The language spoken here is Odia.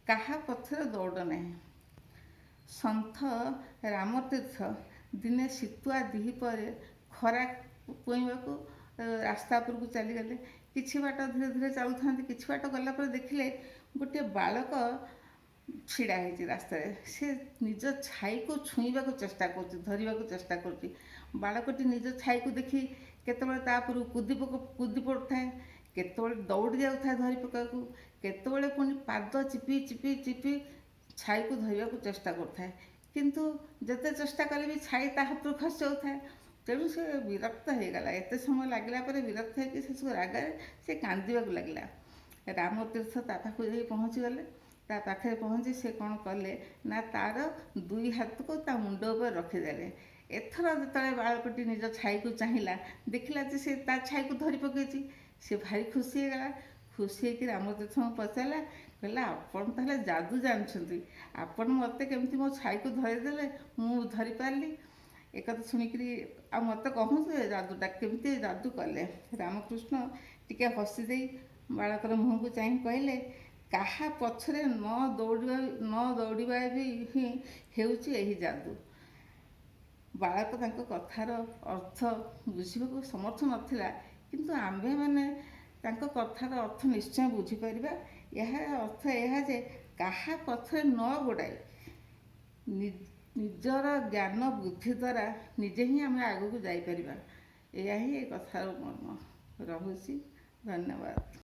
କାହା ପଛରେ ଦୌଡ଼ ନାହିଁ। ସନ୍ଥ ରାମତୀର୍ଥ ଦିନେ ଶୀତୁଆ ଦିହିପରେ ଖରା ପୁଇଁବାକୁ ରାସ୍ତା ଉପରକୁ ଚାଲିଗଲେ। କିଛି ବାଟ ଧୀରେ ଧୀରେ ଚାଲୁଥାନ୍ତି। କିଛି ବାଟ ଗଲା ପରେ ଦେଖିଲେ ଗୋଟିଏ ବାଳକ ଛିଡ଼ା ହେଇଛି ରାସ୍ତାରେ। ସେ ନିଜ ଛାଇକୁ ଛୁଇଁବାକୁ ଚେଷ୍ଟା କରୁଛି, ଧରିବାକୁ ଚେଷ୍ଟା କରୁଛି। ବାଳକଟି ନିଜ ଛାଇକୁ ଦେଖି କେତେବେଳେ ତା ଉପରକୁ କୁଦି ପଡ଼ୁଥାଏ, କେତେବେଳେ ଦୌଡ଼ି ଯାଉଥାଏ ଧରି ପକାଇବାକୁ, କେତେବେଳେ ପୁଣି ପାଦ ଚିପି ଚିପି ଚିପି ଛାଇକୁ ଧରିବାକୁ ଚେଷ୍ଟା କରୁଥାଏ। କିନ୍ତୁ ଯେତେ ଚେଷ୍ଟା କଲେ ବି ଛାଇ ତା ହାତରୁ ଖସି ଯାଉଥାଏ। ତେଣୁ ସେ ବିରକ୍ତ ହେଇଗଲା। ଏତେ ସମୟ ଲାଗିଲା ପରେ ବିରକ୍ତ ହେଇକି ଶେଷକୁ ରାଗରେ ସେ କାନ୍ଦିବାକୁ ଲାଗିଲା। ରାମତୀର୍ଥ ତା ପାଖକୁ ଯାଇ ପହଞ୍ଚିଗଲେ। ତା ପାଖରେ ପହଞ୍ଚି ସେ କ'ଣ କଲେ ନା ତାର ଦୁଇ ହାତକୁ ତା ମୁଣ୍ଡ ଉପରେ ରଖିଦେଲେ। ଏଥର ଯେତେବେଳେ ବାଳକଟି ନିଜ ଛାଇକୁ ଚାହିଁଲା, ଦେଖିଲା ଯେ ସେ ତା ଛାଇକୁ ଧରି ପକାଇଛି। ସେ ଭାରି ଖୁସି ହେଇଗଲା। ଖୁସି ହେଇକି ରାମତୀର୍ଥଙ୍କୁ ପଚାରିଲା, କହିଲା ଆପଣ ତାହେଲେ ଯାଦୁ ଜାଣିଛନ୍ତି, ଆପଣ ମୋତେ କେମିତି ମୋ ଛାଇକୁ ଧରିଦେଲେ, ମୁଁ ଧରିପାରିଲି। ଏକଥା ଶୁଣିକିରି ଆଉ ମୋତେ କହନ୍ତୁ ଏ ଯାଦୁଟା କେମିତି ଯାଦୁ କଲେ। ରାମକୃଷ୍ଣ ଟିକେ ହସି ଦେଇ ବାଳକର ମୁହଁକୁ ଚାହିଁ କହିଲେ, କାହା ପଛରେ ନ ଦୌଡ଼ିବା ବି ହିଁ ହେଉଛି ଏହି ଯାଦୁ। ବାଳକ ତାଙ୍କ କଥାର ଅର୍ଥ ବୁଝିବାକୁ ସମର୍ଥ ନଥିଲା, କିନ୍ତୁ ଆମ୍ଭେମାନେ ତାଙ୍କ କଥାର ଅର୍ଥ ନିଶ୍ଚୟ ବୁଝିପାରିବା। ଏହା ଅର୍ଥ ଏହା ଯେ କାହା ପଛରେ ନ ଗୋଡ଼ାଇ ନିଜର ଜ୍ଞାନ ବୁଦ୍ଧି ଦ୍ୱାରା ନିଜେ ହିଁ ଆମେ ଆଗକୁ ଯାଇପାରିବା। ଏହା ହିଁ ଏ କଥାର ମର୍ମ। ରହୁଛି, ଧନ୍ୟବାଦ।